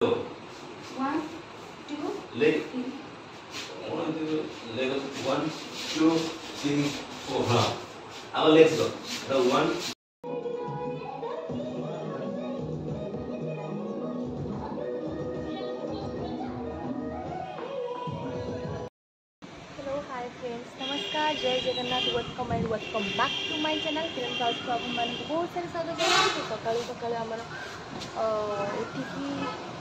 One, two, leg. three. 1, 2, 3, 4. हाँ. Our legs go. The 1. Hello hi friends नमस्कार जय Jagannath welcome and welcome back to my channel Kiran south को आप बहुत सारे स्वागत है। सका सका आम उठिकी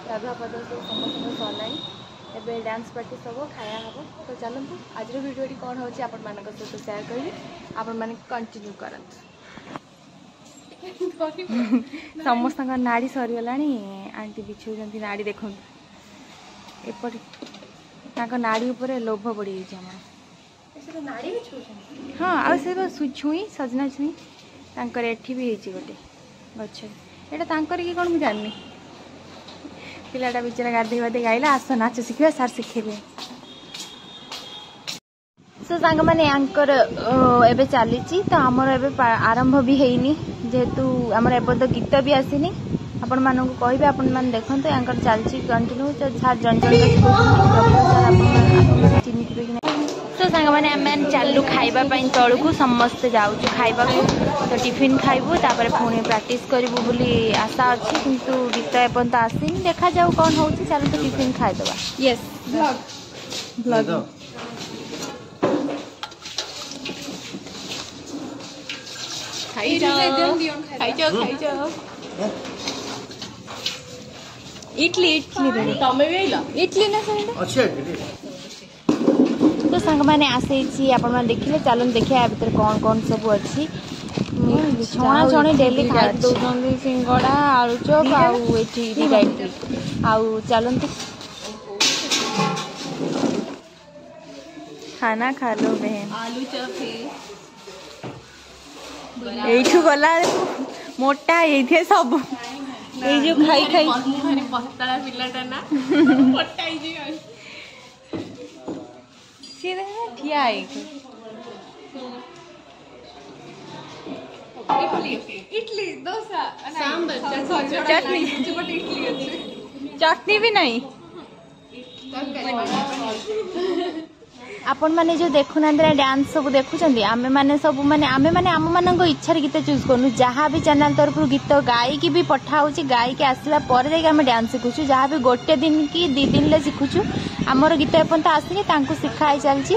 गाधुआ पाद सब समस्त सरना एवं डांस प्रैक्टिस हम खाया हम तो चलते आज भिडियो कौन हो आपण मान सहित सेयार करी आपण मैंने कंटिन्यू कर समस्त नाड़ी सरीगला आंटी बिछाऊँ नाड़ी देखो एपटे नाड़ी उपर लोभ बढ़ी हाँ आ छुई सजना छुई तांकर एठी भी होती गोटे गछ यहाँ कि कौन मुझे जानी पिलाटा बिचारा गाधे गाधे गाइला आस नाच शिखा सार शिखेबे सो सांग मैंने आंकर एबे चली तो आमर एबे आरंभ भी हैनी जेहेतु आमर एबे तो गीत भी आसीनी आपण मानक कहे आपण मैंने देखते यहाँ चलती कंटिन्यू सार जन जन चिन्हिबे कि तो सांग मैंने आम चलू खाइबापी तलू समस्ते जाऊँ खाइबा तो टिफिन खाइबू तापर पुणी प्राक्टिस करूँ बोली आशा अच्छी किंतु गीत एपर्यंत आसीनी देखा जाऊ कौन हो चलो तो टिफिन खाईदबा यस ब्लॉग इडली इडली तमें भी इडली ना तो सांग मैंने आसे आपण मैंने देखिले चलन देखिए भीतर कौन कौन सब अच्छी छणा छणी डेली खाई दौरान सिंगड़ा आलुचप आउ चलते खाना खा लो बहन आलू चप एठू गला मोटा ये सब ये जो खाई खाई भारी पतला पिलाटा ना मोटा ही ठिया इडली इडली डोसा सांबर चटनी इडली अच्छे चटनी भी नहीं आपण मैंने जो देखुना डांस सब देखुं आमे मैंने सब माने आमे मैंने आम मान इच्छा गीत चूज करूँ जहाँ भी चैनल तरफ गीत गायकी भी पठाऊ गायकी आसला पर जाके डांस शिखुचु जहाँ भी गोटे दिन कि 2 दिन ले शिखुचु आमर गीत एपर्यंत आसनी शिखाई चलती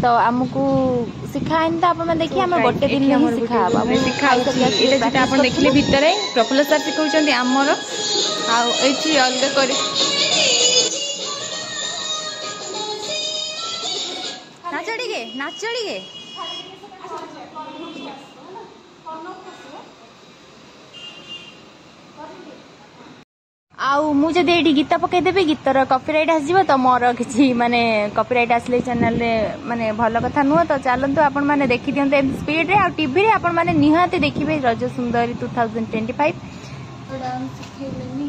तो आमको शिखाएन तो आप देखिए आम गोटे दिन में शिखा शिखा देखिले भितर प्रफुल्ल सर शिखाऊँ आमर आईटी अलग कर नाच गे आउ मु जदि ये गीत पकईदेवी गीतर कॉपीराइट आसो तो मोर किसी माने कॉपीराइट आसले चैनल माने भल कथा नुह तो चलतु आपण मैंने देखी दिखते स्पीड रे आ टीवी रे आपण मैंने निहाती देखिए रज सुंदरी 2025 डांस सिखेलेनी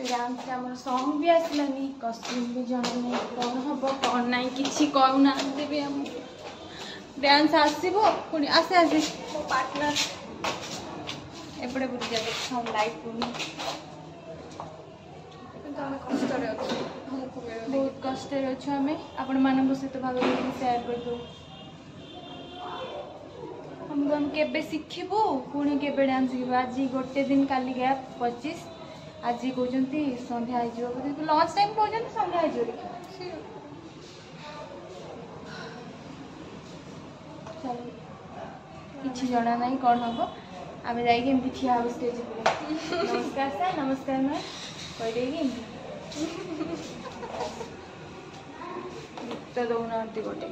डांस आम सॉन्ग भी आसलानी कॉस्ट्यूम भी जन कौन हम कौन ना कि कहना भी आम डांस आसो पुणी आसे आसे मो पार्टनर एपटे बुरी जाए लाइट पुणी बहुत कष्ट अच्छे आम आपण मान सहित भाग सेयार कर हम केबे शिखबू पुणी केबे डांस शिखबू आज गोटे दिन काली गया 25 आज कहते संध्या लंच टाइम कहते संध्या चलो किसी जना ना कौन हम आम जाइए ठिया हम स्टेज नमस्कार सर नमस्कार मैम कहीदे गीत दौना गोटे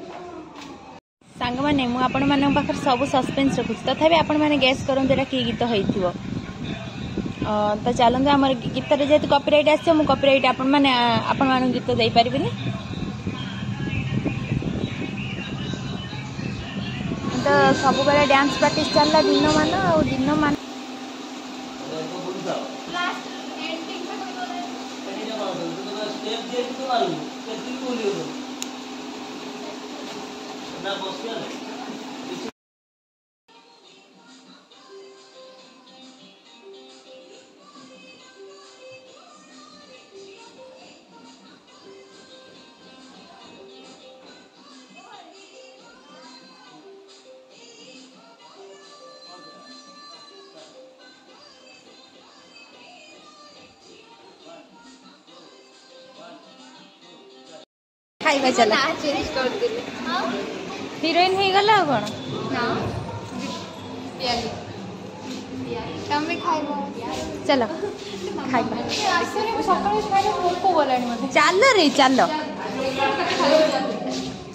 सांग मैंने मुझे सब सस्पेन्स रखुच्छी तथापि आपण मैंने गैस करूँ कि गीत हो तो चलते आम गीत जेहतु कॉपीराइट आस कॉपीराइट आपण गीत दे पारिनी तो सब बेले डांस प्रैक्टिस चलला दिन मान खाइबा चल चेंज कर देले हिरोइन हो गला कौन ना पियाली तमे खाइबो चलो खाइबा आसरे सकाळे खाइले भोक बोलानी मते चल रे चल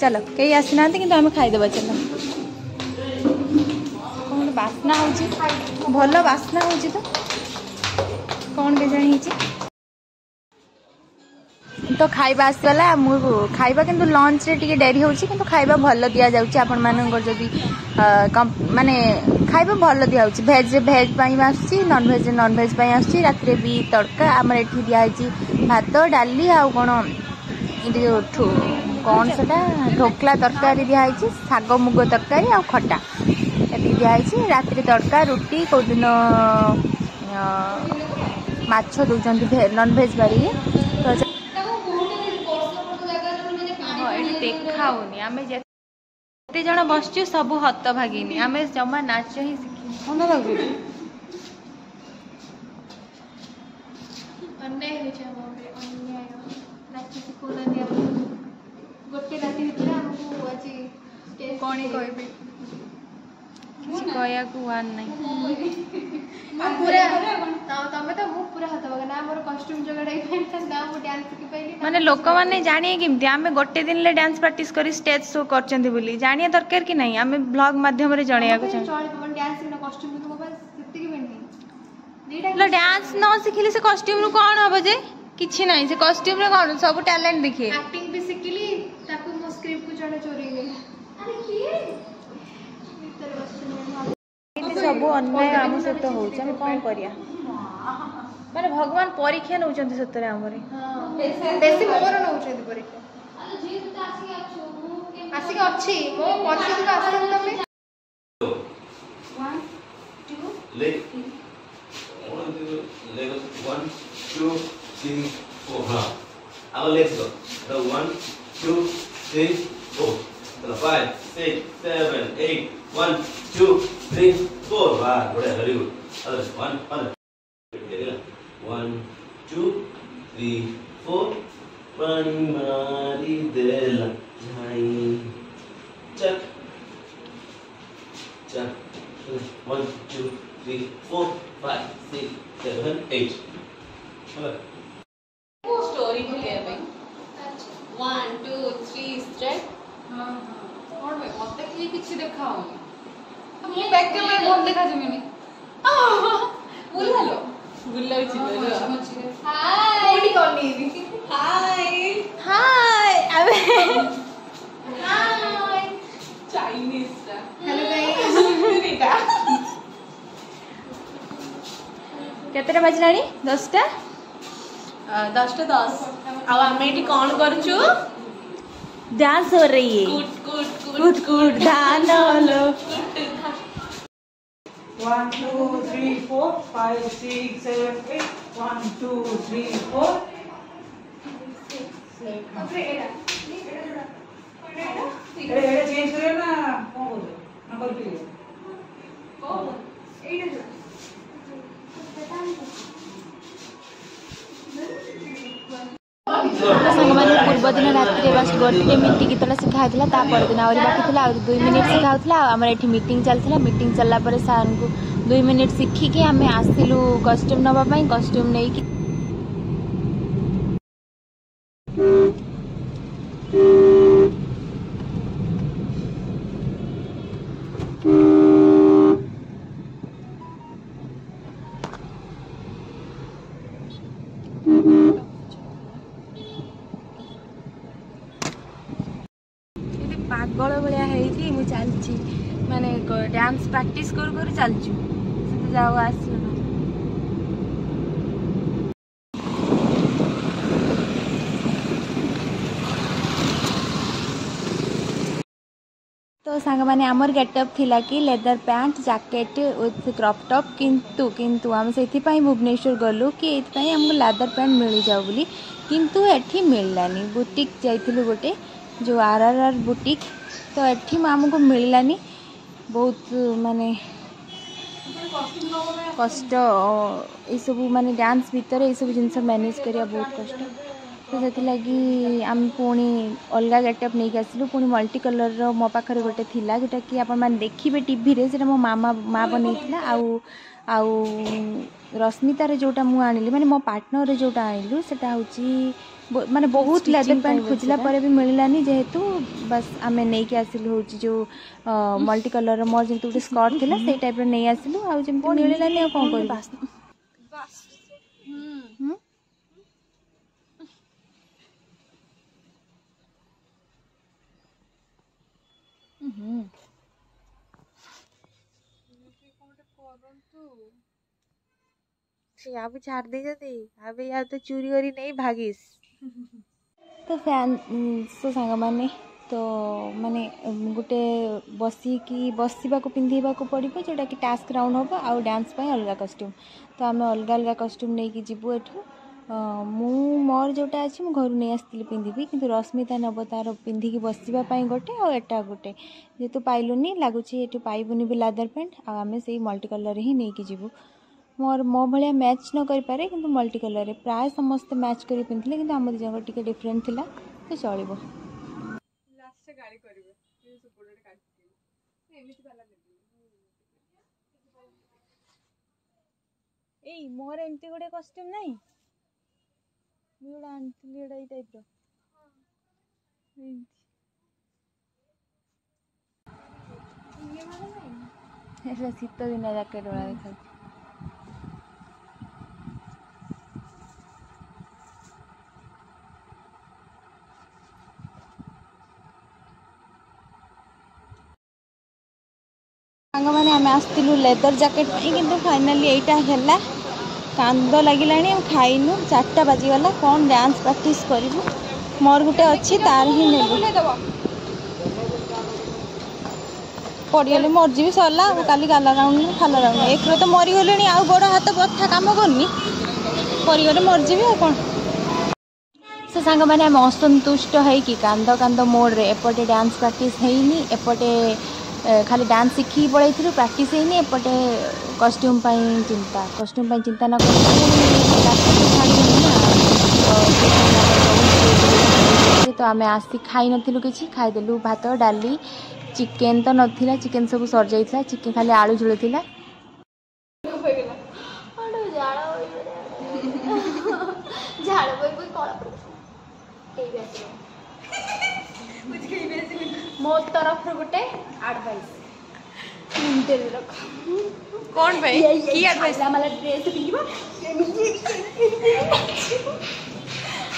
चलो कहीं आसी ना कि आम खाईदेवा चलो कौन बास्ना हो भल बास्ना हो तो कौन के जानी तो खाइबा आसगला खाइबा किंतु लंच रे टिके डेरी होची किंतु खाइबा भल दिया जाउची आपण मानकर जदी माने खाइबा भल दिया होची वेज वेज पई आसी नॉन वेज पई आसी रात रे भी तड़का हमर एठी दिया होची भात डाली आ कोन कौन सेटा ढोकला तरकारी दिखाई शाग मुग तरकारी आ खटा ये दिखाई रात तड़का रुटी कौदिन माछ दौरान नॉन भेज बारी तो देखाऊनी आम जिते जन बसचु सब हत भागिनी आम जमा नाच ही भल लगे अन्याय हो जाए अन्याय नाच सिखोना गोटे राति भितर हमको आज कौन कहबे कहया को वान नहीं पूरा तमे तो मु पूरा हत बगा ना मोर कॉस्ट्यूम जगड़ाई पैंता ना मु डांस सिखि पैली माने लोक माने जानिए किमती आमे गोटे दिन ले डांस प्रैक्टिस करी स्टेज शो करचंदी बोली जानिए दरकार कि नहीं आमे ब्लॉग माध्यम रे जणिया को चल मन डांस सिखना कॉस्ट्यूम तो मोबाइल सेति की बेनी लो डांस न सिखिले से कॉस्ट्यूम नु कोन होबो जे किछि नहीं से कॉस्ट्यूम रे कोन सब टैलेंट देखिए एक्टिंग भी सिखिली ताकू मो स्क्रिप्ट को जड़े चोरी गेला अरे की भीतर बसने सब अन्याय आम सहित होउछ हम कोन करिया माने भगवान परीक्षा नउचंती सतरे हमरे बेसी मोर नउचंती परीक्षा आसी के अछि मो परीक्षा को आसी तमे 1 2 ले 1 2 3 4 हां अब let's go the 1 2 3 4 the 5 6 7 8 1 2 3 4 wow good very good other 1 2 3 4 one mari dela jai check check 1 2 3 4 5 6 7 8 वो स्टोरी भूलिया भाई 1 2 3 स्ट्रेट हां और भाई मत के किछि देखाओ हम बैक के मैं बहुत देखा जमीन बोल हेलो बुल्ला चिल्लो हाय कोडी करनी हाय हाय अबे हाय चाइनीज हेलो गाइस रीता केतरा बजलानी 10टा 10 अब आम ये कौन करूँ डांस हो रही है कूद कूद डांस लो 1 2 3 4 5 6 7 8 1 2 3 4 एड़ा चेंज करियो ना कोन बोल नंबर पे कोन एड़ा संगମାନେ ପୂର୍ବ ଦିନ ରାତିରେ ବାସ୍ ଗୋଟେ ମିଟିଂ ଗୀତଟା ଶିଖାହେଇଥିଲା ତା ପରଦିନ ଆହୁରି ବାକି ଥିଲା ଆହୁରି 2 ମିନିଟ୍ ଶିଖାଉଥିଲା ଆଉ ଆମର ଏଠି ମିଟିଂ ଚାଲିଥିଲା ମିଟିଂ ଚାଲିଲା ପରେ ସାର୍ଙ୍କୁ 2 ମିନିଟ୍ ଶିଖିକି ଆମେ ଆସିଲୁ କଷ୍ଟ୍ୟୁମ୍ ନେବା ପାଇଁ କଷ୍ଟ୍ୟୁମ୍ ନେଇକି पागल भाया है चलची माने डांस प्रैक्टिस कर चलचु से जाओ आस तो सांग माने आमर गेटअप थिला कि leather pant jacket with crop top किंतु आम से भुवनेश्वर गलु कि ये हमको लेदर पैंट मिल जाओ बोली किंतु एठी मिललानी बुटीक जाइथिलु गोटे जो आर बुटीक तो एठी आमको मिललानी बहुत माने कष्ट ये सब माने डांस भीतर ये सब जिनस मैनेज करिया बहुत कष्ट तो से आम पुणी अलग गेटअप नहीं आसलु पुणी मल्टी कलर मो पाखे गोटे थिला जोटा कि आपण मैंने देखिए टीवी रे से मो मामा माँ बनईला आउ रश्मितार जोटा मु आनिली माने मो पार्टनर रे जोटा आनिलु सेटा होची माने बहुत लेदर पैंट खोजला पर भी मिललानी जेहेतु बस आमे नहीं के आसिलु होची जो मल्टी कलर मोर जेतु गोटे स्कर्ट थिला से टाइप रे नहीं आसिलु आउ जेमति मिललानी आ कोन करी बस अब छाड़ दे अब या तो चोरी करी नहीं भागिस तो फैन सो सांग माने तो माने गोटे बसिकी बसवा को पिंधेबा को पड़ो जोटा कि टास्क राउंड हम आउ डांस अलग कस्ट्यूम तो आम अलग अलग कस्ट्यूम नहीं कि जीवु एठू मु मोर जोटा अच्छी मु घर नहीं आसती पिंधि कि रश्मिता नब तार पिंधिकी बसवाई गोटे आटा गोटे जेहेतु पाइलुनी लगुच ये पाइबुनि भी लेदर पैंट आम से मल्टी कलर ही नहीं कि जीवु मोर मो भाया मैच न कर पारे कि मल्टी कलर प्राय समस्त मैच कर पिंधे कि आम दिजक टी डिफरेन्ट थिला तो चलो ए मोर एमती गोटे कस्ट्यूम नहीं मुझे आनी टाइप शीत दिन जैकेट वाला देखा सांग मैंने आम आसलु लेदर जैकेट कि फाइनाली यहीटा है कांद लगिला खाइनु 4टा बाजीगला कौन डांस प्रैक्टिस करूँ मोर गोटे अच्छी तार ही नेबू पड़गले मरजी भी सरला काली गाला राउंड खाला राउंड एक तो मरीगले आ गोड़ हाथ बथा कम करनी पड़गले मरजी भी कौन से सांग मैंने आम असंतुष्ट है कि कांद कांद मोड रे एपटे डांस प्रैक्टिस हैनी एपटे खाली डांस शिखी पड़े प्रैक्टिस हैनी एपटे कस्ट्यूम चिंता न तो आम आसी खाई नथिलु किछि खाईदेलु भात डाली चिकेन तो नथिला चिकेन सब सर जाइथिला चिकेन खाली आलू झोल थिला मो तरफ गोटे एडवाइस कौन भाई की एडवाइस मला ड्रेस पिंधिबा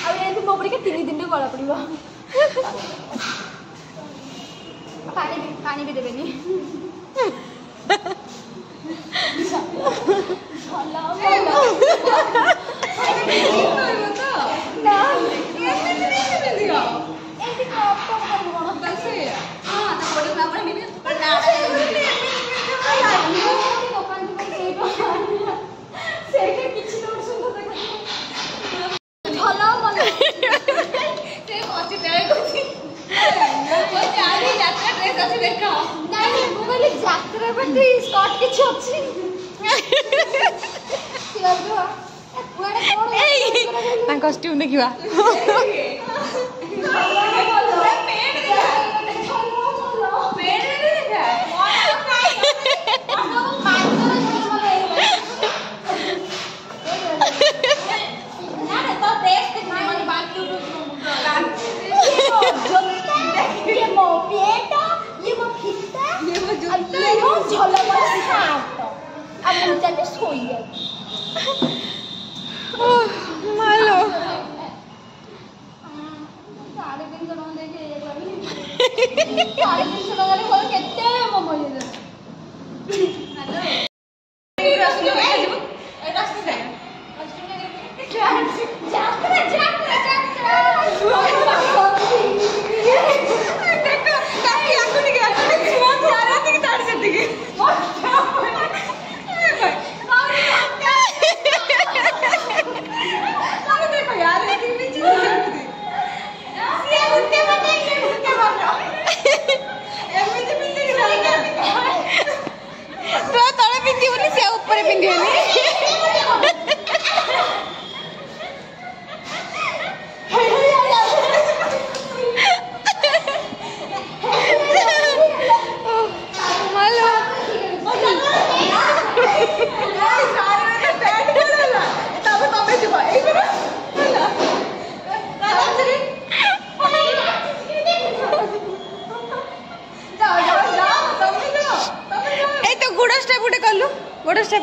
अब मो पड़े 3 दिन कला पड़ो पानी भी देवेनी कस्ट्यूम देखा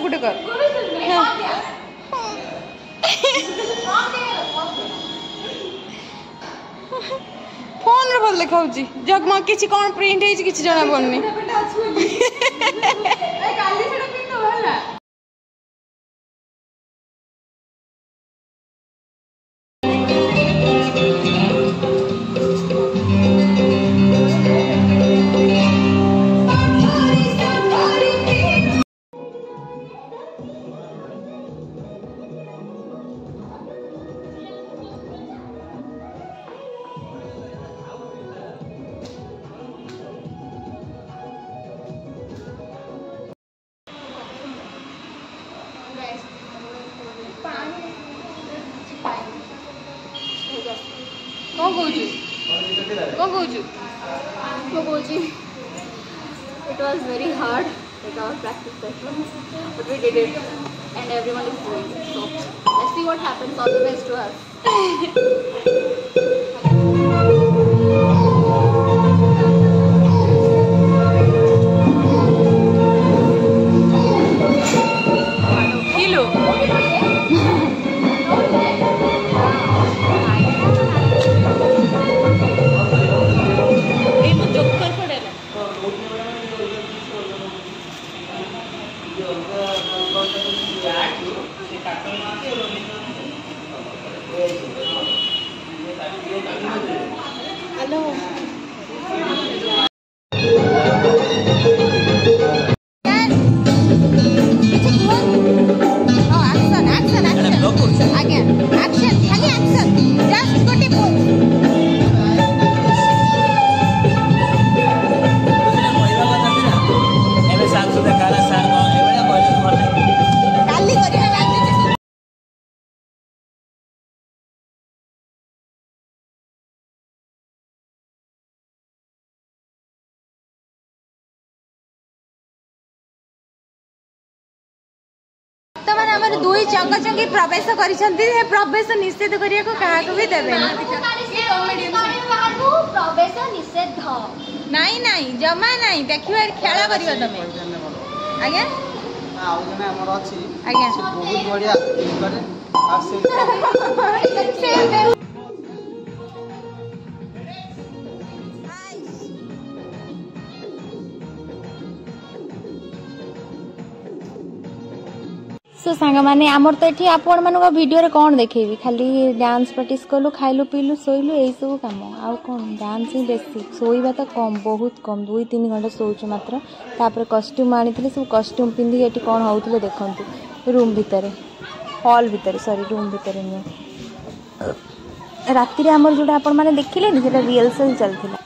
गुटे कर फोन रे भल देखा जगमा किसी कौन प्रिंट है किसी जना पड़नी It was very hard with our practice sessions, but we did it, and everyone is doing it. So let's see what happens. All the best to us. दुई चंगी प्रवेश प्रवेश निषेध करने क्या भी देवे प्रवेश निषेध नाई नाई जमा नाई देखिए खेल कर तुम आज्ञा आज्ञा बहुत बढ़िया सो सांग माने आमर तो ये आपण मान भिडियो कौन देखेबी खाली डांस प्रैक्टिस कलु खाइलु पीलु शोलु यही सब कम आउ कौन डांस ही बेसी शोवा तो कम बहुत कम 2-3 घंटा शोचु मात्र तापर कॉस्ट्यूम आनी सब कॉस्ट्यूम पिंधि ये कौन होते देखु रूम भितर हॉल भितर सॉरी रूम भितर नुह राति आमर जोटा आपण मैंने देखिले रिहर्सल चलता